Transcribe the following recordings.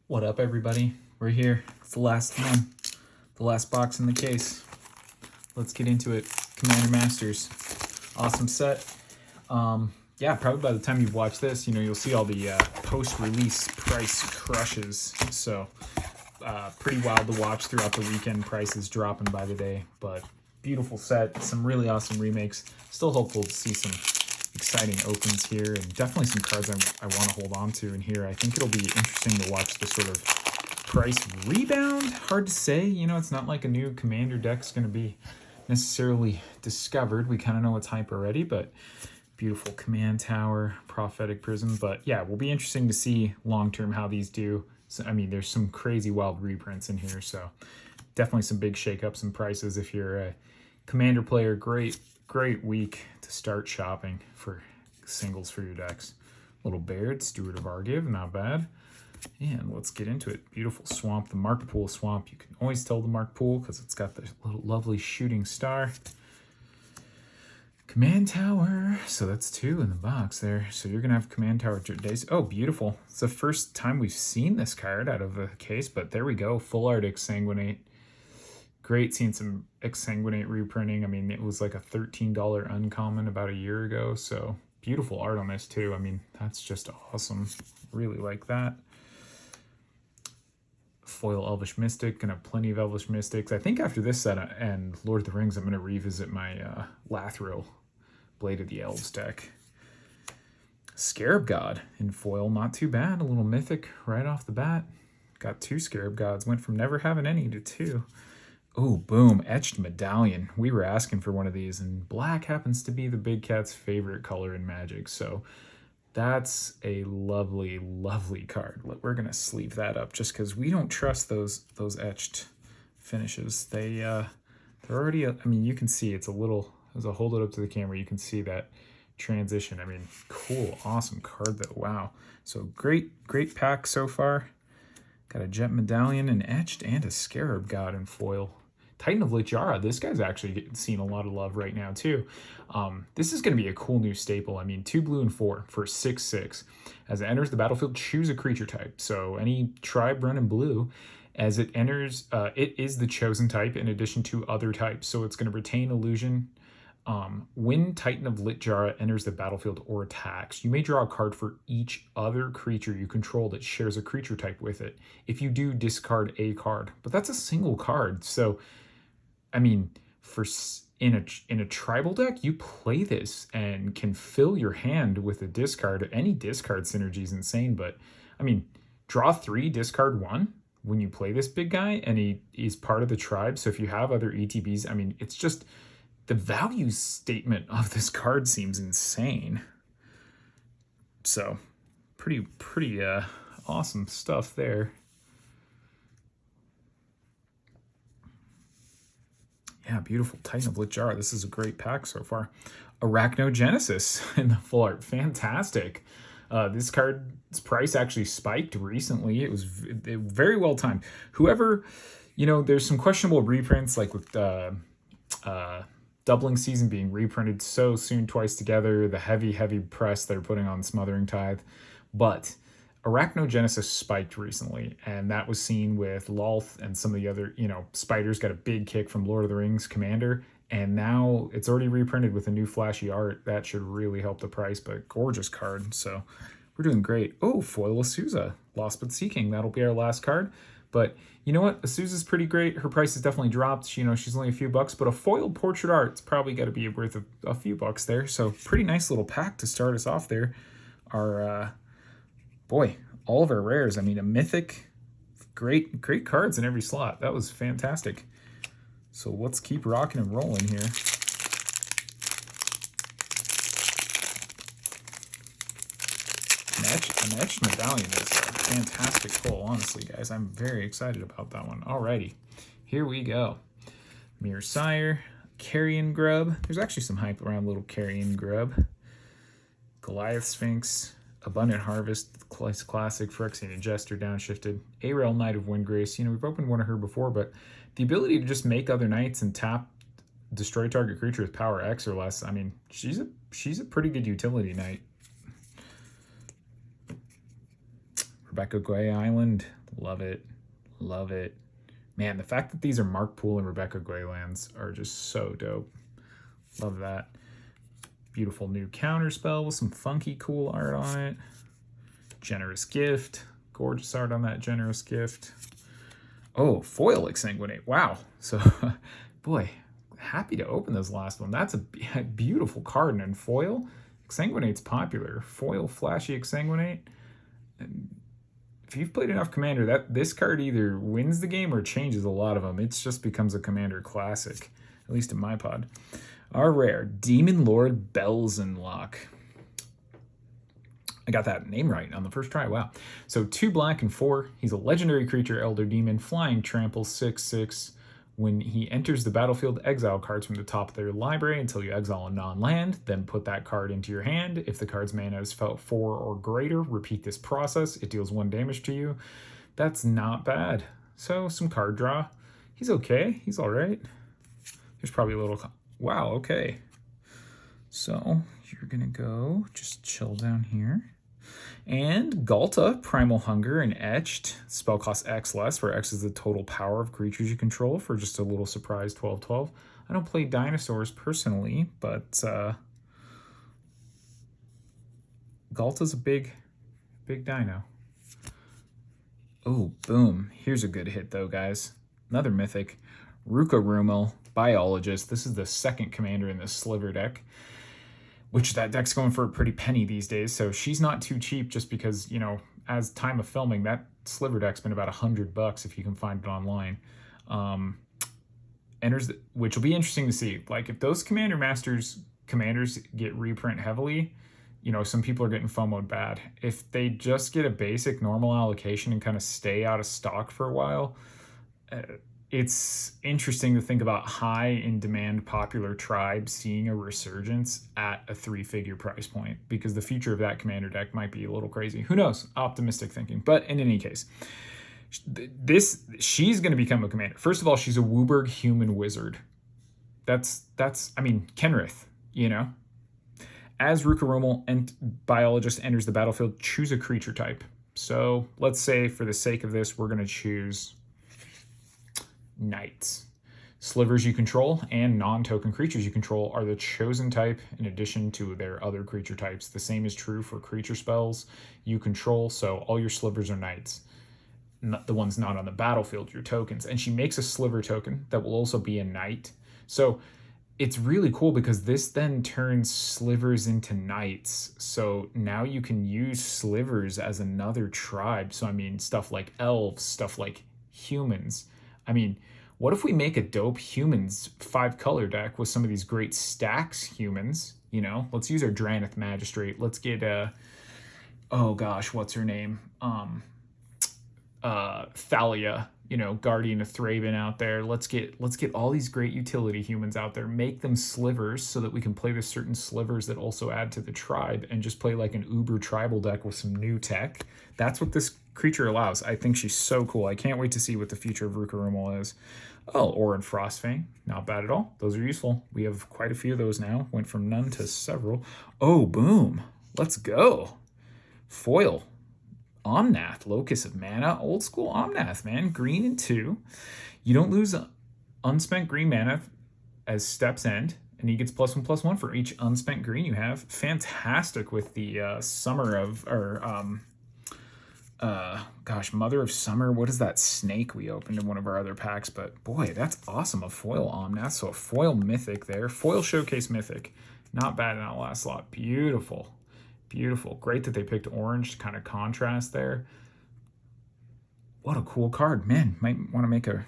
What up, everybody? We're here. It's the last one, the last box in the case. Let's get into it. Commander Masters, awesome set. Yeah, probably by the time you've watched this, you'll see all the post-release price crushes. So pretty wild to watch throughout the weekend. Prices dropping by the day, but beautiful set. Some really awesome remakes. Still hopeful to see some exciting opens here, and definitely some cards I want to hold on to in here. I think it'll be interesting to watch the sort of price rebound. Hard to say. It's not like a new Commander deck's going to be necessarily discovered. We kind of know what's hype already, but beautiful Command Tower, Prophetic Prism. But yeah, it will be interesting to see long-term how these do. So, I mean, there's some crazy wild reprints in here, so definitely some big shakeups in prices. If you're a Commander player, great week to start shopping for singles for your decks. Little Baird, Steward of Argive, not bad. And let's get into it. Beautiful Swamp, the Mark Pool Swamp. You can always tell the Mark Pool because it's got the little lovely shooting star. Command Tower. So that's 2 in the box there. So you're going to have Command Tower days. Oh, beautiful. It's the first time we've seen this card out of a case, but there we go. Full Art Exsanguinate. Great seeing some Exsanguinate reprinting. I mean, it was like a $13 uncommon about a year ago. So beautiful art on this too. I mean, that's just awesome. Really like that. Foil Elvish Mystic, gonna have plenty of Elvish Mystics. I think after this set and Lord of the Rings, I'm gonna revisit my Lathril Blade of the Elves deck. Scarab God in foil, not too bad. A little mythic right off the bat. Got 2 Scarab Gods, went from never having any to 2. Oh, boom, Etched Medallion. We were asking for one of these, and black happens to be the big cat's favorite color in Magic, so that's a lovely, lovely card. We're gonna sleeve that up just because we don't trust those etched finishes. They're already. I mean, you can see it's a little. As I hold it up to the camera, you can see that transition. I mean, cool, awesome card though. Wow. So great pack so far. Got a Jet Medallion, an etched, and a Scarab God in foil. Titan of Littjara, this guy's actually seeing a lot of love right now too. This is going to be a cool new staple. I mean, 2 blue and 4 for 6/6. As it enters the battlefield, choose a creature type. So any tribe running blue, as it enters, it is the chosen type in addition to other types. So it's going to retain illusion. When Titan of Littjara enters the battlefield or attacks, you may draw a card for each other creature you control that shares a creature type with it. If you do, discard a card. But that's a single card, so I mean, in a tribal deck, you play this and can fill your hand with a discard. Any discard synergy is insane, but I mean, draw 3, discard 1 when you play this big guy, and he's part of the tribe. So if you have other ETBs, I mean, it's just the value statement of this card seems insane. So pretty awesome stuff there. Yeah, beautiful Titan of Littjara. This is a great pack so far. Arachnogenesis in the full art. Fantastic. This card's price actually spiked recently. It was very well timed. Whoever, there's some questionable reprints, like with Doubling Season being reprinted so soon twice together, the heavy press they're putting on Smothering Tithe. But Arachnogenesis spiked recently, and that was seen with Lolth and some of the other, Spiders got a big kick from Lord of the Rings Commander, and now it's already reprinted with a new flashy art. That should really help the price, but gorgeous card, so we're doing great. Oh, Foil Azusa, Lost But Seeking, that'll be our last card. But you know what? Azusa's pretty great. Her price has definitely dropped. She's only a few bucks, but a foil portrait art's probably got to be worth a few bucks there. So pretty nice little pack to start us off there. Our boy, all of our rares. I mean, a mythic, great cards in every slot. That was fantastic. So let's keep rocking and rolling here. An etched medallion is a fantastic pull, honestly, guys. I'm very excited about that one. Alrighty, here we go. Mirror Sire, Carrion Grub. There's actually some hype around little Carrion Grub. Goliath Sphinx, Abundant Harvest, classic, Phyrexian Jester downshifted. Aerael, Knight of Windgrace. We've opened one of her before, but the ability to just make other knights and tap destroy target creature with power X or less, I mean, she's a pretty good utility knight. Rebecca Gray Island. Love it. Love it. Man, the fact that these are Mark Poole and Rebecca Gray lands are just so dope. Love that. Beautiful new counterspell with some funky cool art on it. Generous Gift. Gorgeous art on that Generous Gift. Oh, foil Exsanguinate. Wow. So, boy, happy to open this last one. That's a beautiful card. And foil, Exsanguinate's popular. Foil Flashy Exsanguinate. If you've played enough Commander, this card either wins the game or changes a lot of them. It just becomes a Commander classic, at least in my pod. Our rare, Demon Lord Belzenlok. I got that name right on the first try. Wow. So 2 black and 4. He's a legendary creature, Elder Demon, flying, trample, 6/6. When he enters the battlefield, exile cards from the top of their library until you exile a non-land, then put that card into your hand. If the card's mana is felt 4 or greater, repeat this process. It deals 1 damage to you. That's not bad. So some card draw. He's okay. He's all right. There's probably a little... Wow, okay. So you're going to go just chill down here. And Galta, Primal Hunger, and Etched. Spell costs X less, where X is the total power of creatures you control for just a little surprise 12/12. I don't play dinosaurs personally, but Galta's a big dino. Oh, boom. Here's a good hit, though, guys. Another mythic. Ruka Rumel, Biologist. This is the second commander in the Sliver deck, which that deck's going for a pretty penny these days. So she's not too cheap just because, you know, as time of filming, that Sliver deck's been about $100 if you can find it online. Which will be interesting to see. Like, if those commanders get reprint heavily, you know, some people are getting FOMO'd bad. If they just get a basic normal allocation and kind of stay out of stock for a while, it's interesting to think about high in demand popular tribes seeing a resurgence at a 3-figure price point, because the future of that commander deck might be a little crazy. Who knows? Optimistic thinking. But in any case, she's going to become a commander. First of all, she's a Wooburg human wizard. That's I mean, Kenrith, you know. As Ruka Rumel and Biologist enters the battlefield, choose a creature type. So let's say for the sake of this, we're going to choose Knights. Slivers you control and non-token creatures you control are the chosen type in addition to their other creature types. The same is true for creature spells you control, so all your slivers are Knights. Not the ones not on the battlefield, your tokens. And she makes a sliver token that will also be a Knight. So it's really cool because this then turns slivers into Knights. So now you can use slivers as another tribe. So I mean, stuff like elves, stuff like humans. I mean, what if we make a dope humans 5-color deck with some of these great stacks humans? You know, let's use our Drannith Magistrate. Let's get oh gosh, what's her name? Thalia, you know, Guardian of Thraben out there. Let's get all these great utility humans out there, make them slivers so that we can play with certain slivers that also add to the tribe and just play like an uber tribal deck with some new tech. That's what this creature allows. I think she's so cool. I can't wait to see what the future of Ruka Rumel is. Oh, Orin Frostfang. Not bad at all. Those are useful. We have quite a few of those now. Went from none to several. Oh, boom. Let's go. Foil. Omnath. Locus of Mana. Old school Omnath, man. Green and 2. You don't lose unspent green mana as steps end, and he gets +1/+1 for each unspent green you have. Fantastic with the Summer of... Mother of Summer. What is that snake we opened in one of our other packs? But boy, that's awesome. A foil Omnath. So a foil mythic there. Foil Showcase mythic. Not bad in that last slot. Beautiful. Beautiful. Great that they picked orange to kind of contrast there. What a cool card. Man, might want to make a...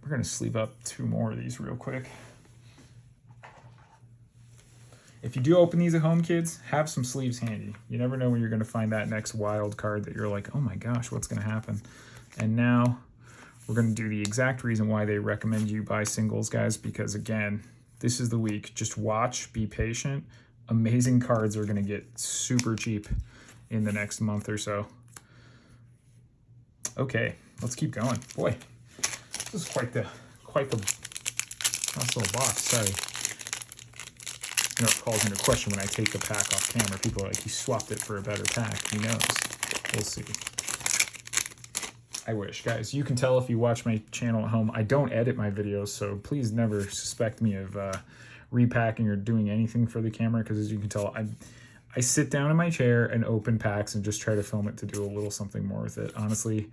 We're going to sleeve up 2 more of these real quick. If you do open these at home, kids, have some sleeves handy. You never know when you're going to find that next wild card that you're like, oh my gosh, what's going to happen? And now we're going to do the exact reason why they recommend you buy singles, guys, because again, this is the week. Just watch, be patient. Amazing cards are going to get super cheap in the next month or so. Okay, let's keep going. Boy, this is quite the nice little box. Sorry. You know, it calls into question when I take the pack off camera. People are like, he swapped it for a better pack. Who knows? We'll see. I wish, guys. You can tell if you watch my channel at home, I don't edit my videos, so please never suspect me of repacking or doing anything for the camera, because as you can tell, I sit down in my chair and open packs and just try to film it to do a little something more with it. Honestly,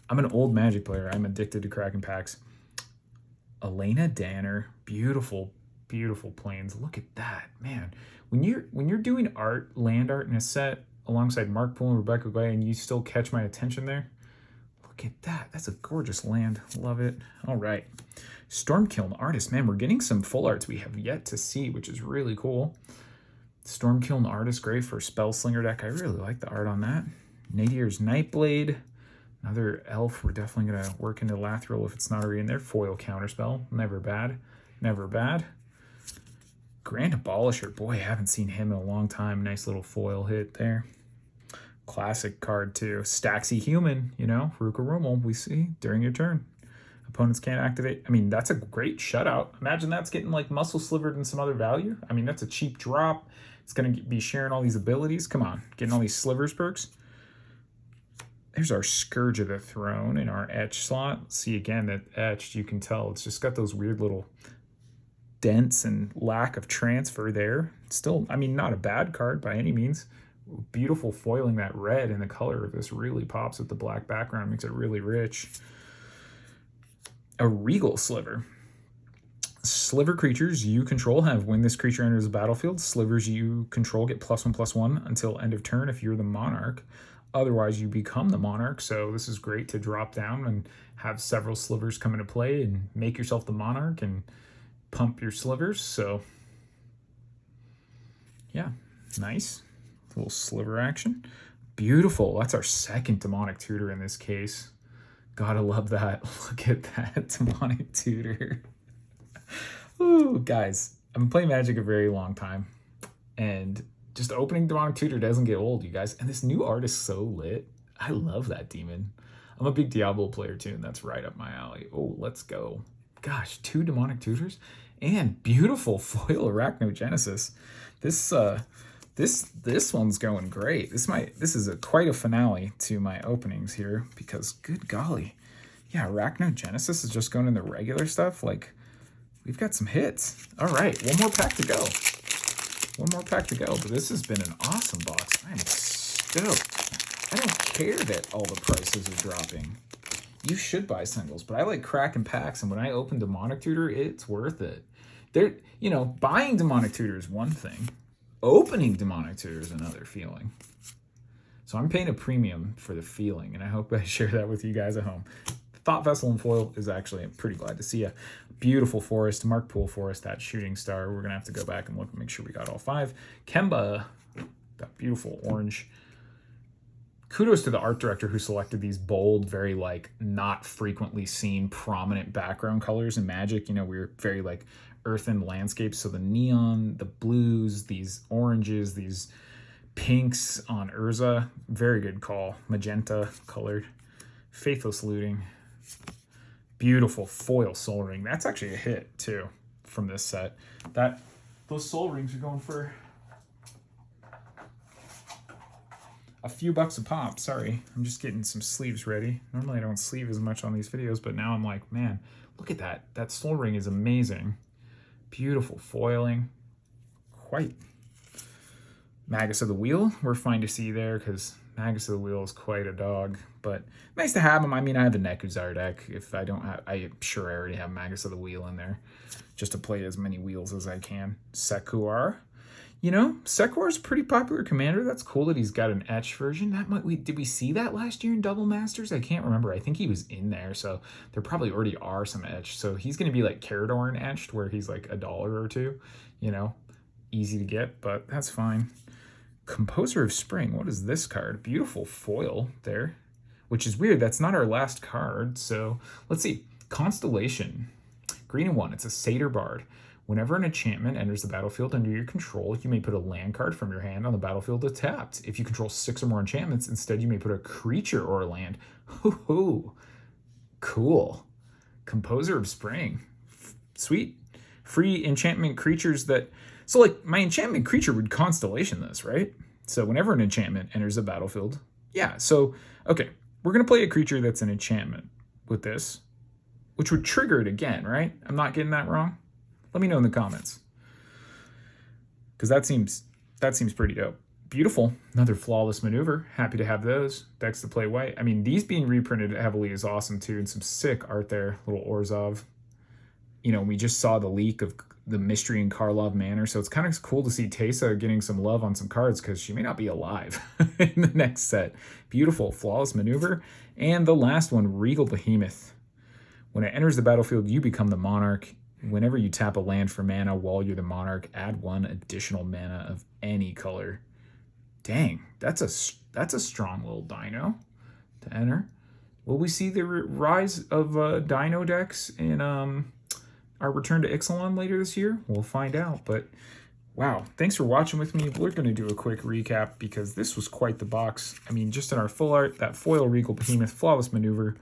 I'm an old Magic player. I'm addicted to cracking packs. Elena Danner, beautiful, beautiful planes. Look at that, man. When you're doing art, land art in a set alongside Mark Poole and Rebecca Guay, and you still catch my attention there, look at that. That's a gorgeous land. Love it. All right. Stormkiln Artist. Man, we're getting some full arts we have yet to see, which is really cool. Stormkiln Artist, great for Spellslinger deck. I really like the art on that. Nadier's Nightblade. Another elf we're definitely going to work into Lathril if it's not already in there. Foil Counterspell. Never bad. Never bad. Grand Abolisher. Boy, I haven't seen him in a long time. Nice little foil hit there. Classic card too. Staxy Human, you know, Ruka Rummel, we see during your turn. Opponents can't activate. I mean, that's a great shutout. Imagine that's getting like muscle slivered and some other value. I mean, that's a cheap drop. It's going to be sharing all these abilities. Come on, getting all these slivers perks. There's our Scourge of the Throne in our etch slot. See again, that etched, you can tell it's just got those weird little dents and lack of transfer there. Still, I mean, not a bad card by any means. Beautiful foiling. That red and the color of this really pops with the black background, makes it really rich. A Regal Sliver. Sliver creatures you control have, when this creature enters the battlefield, slivers you control get +1/+1 until end of turn if you're the monarch. Otherwise, you become the monarch. So this is great to drop down and have several slivers come into play and make yourself the monarch and pump your slivers. So yeah, nice. A little sliver action. Beautiful. That's our second Demonic Tutor in this case. Gotta love that. Look at that Demonic Tutor. Ooh, guys, I've been playing Magic a very long time, and just opening Demonic Tutor doesn't get old, you guys. And this new art is so lit. I love that demon. I'm a big Diablo player too, and that's right up my alley. Oh, let's go. Gosh, 2 Demonic Tutors and beautiful foil Arachnogenesis. This one's going great. This is quite a finale to my openings here, because good golly, yeah, Arachnogenesis is just going in the regular stuff. Like, we've got some hits. All right, one more pack to go. One more pack to go, but this has been an awesome box. I'm stoked. I don't care that all the prices are dropping. You should buy singles, but I like cracking packs, and when I open Demonic Tutor, it's worth it. You know, buying Demonic Tutor is one thing. Opening Demonic Tutor is another feeling. So I'm paying a premium for the feeling, and I hope I share that with you guys at home. Thought Vessel and Foil is actually, I'm pretty glad to see a beautiful forest, Mark Poole forest, that shooting star. We're going to have to go back and look and make sure we got all 5. Kemba, that beautiful orange. Kudos to the art director who selected these bold, very like not frequently seen prominent background colors in Magic. You know, we're very like earthen landscapes. So the neon, the blues, these oranges, these pinks on Urza, very good call. Magenta colored. Faithless Looting. Beautiful foil Soul Ring. That's actually a hit too from this set. Those Soul Rings are going for a few bucks a pop. Sorry, I'm just getting some sleeves ready. Normally I don't sleeve as much on these videos, but now I'm like, man, look at that. That Soul Ring is amazing. Beautiful foiling. Quite. Magus of the Wheel, we're fine to see there because Magus of the Wheel is quite a dog, but nice to have him. I mean, I have a Nekuzar deck. If I don't have, I'm sure I already have Magus of the Wheel in there just to play as many wheels as I can. Sekuar. You know, Sekuar's a pretty popular commander. That's cool that he's got an etch version. Did we see that last year in Double Masters? I can't remember. I think he was in there, so there probably already are some etch. So he's going to be like Caradorn etched, where he's like $1 or $2, you know, easy to get, but that's fine. Composer of Spring. What is this card? Beautiful foil there, which is weird. That's not our last card. So let's see. Constellation. Green and 1. It's a Satyr Bard. Whenever an enchantment enters the battlefield under your control, you may put a land card from your hand on the battlefield tapped. If you control 6 or more enchantments, instead you may put a creature or a land. Hoo-hoo. Cool. Composer of Spring. Sweet. Free enchantment creatures that... So, like, my enchantment creature would Constellation this, right? So whenever an enchantment enters the battlefield, Yeah, so, okay. We're going to play a creature that's an enchantment with this, which would trigger it again, right? I'm not getting that wrong? Let me know in the comments. Because that seems pretty dope. Beautiful. Another Flawless Maneuver. Happy to have those. Decks to play white. I mean, these being reprinted heavily is awesome too, and some sick art there. Little Orzhov. You know, we just saw the leak of the Mystery in Karlov Manor, so it's kind of cool to see Teysa getting some love on some cards because she may not be alive in the next set. Beautiful. Flawless Maneuver. And the last one, Regal Behemoth. When it enters the battlefield, you become the monarch. Whenever you tap a land for mana while you're the monarch, add 1 additional mana of any color. Dang, that's a strong little dino to enter. Will we see the rise of dino decks in our return to Ixalan later this year? We'll find out. But wow, thanks for watching with me. We're going to do a quick recap because this was quite the box. I mean, just in our full art, that foil Regal Behemoth, Flawless Maneuver,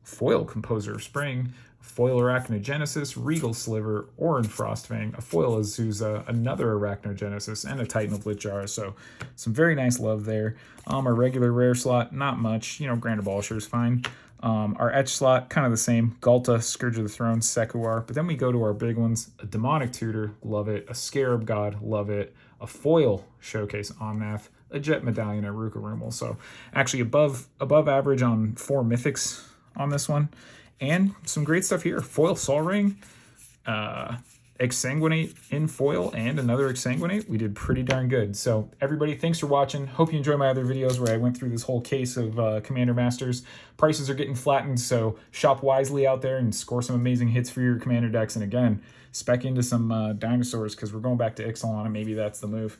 foil Composer of Spring, foil Arachnogenesis, Regal Sliver, Orin Frostfang, a foil Azusa, another Arachnogenesis, and a Titan of Littjar. So some very nice love there. Our regular rare slot, not much. You know, Grand Abolisher is fine. Our etch slot, kind of the same. Galta, Scourge of the Throne, Sekuar. But then we go to our big ones. A Demonic Tutor, love it. A Scarab God, love it. A foil Showcase Omnath. A Jet Medallion at Ruka. So actually above average on 4 mythics on this one. And some great stuff here. Foil Sol Ring, Exsanguinate in foil, and another Exsanguinate. We did pretty darn good. So everybody, thanks for watching. Hope you enjoy my other videos where I went through this whole case of Commander Masters. Prices are getting flattened, so shop wisely out there and score some amazing hits for your Commander decks. And again, spec into some dinosaurs because we're going back to Ixalan and maybe that's the move.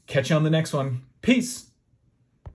Catch you on the next one. Peace!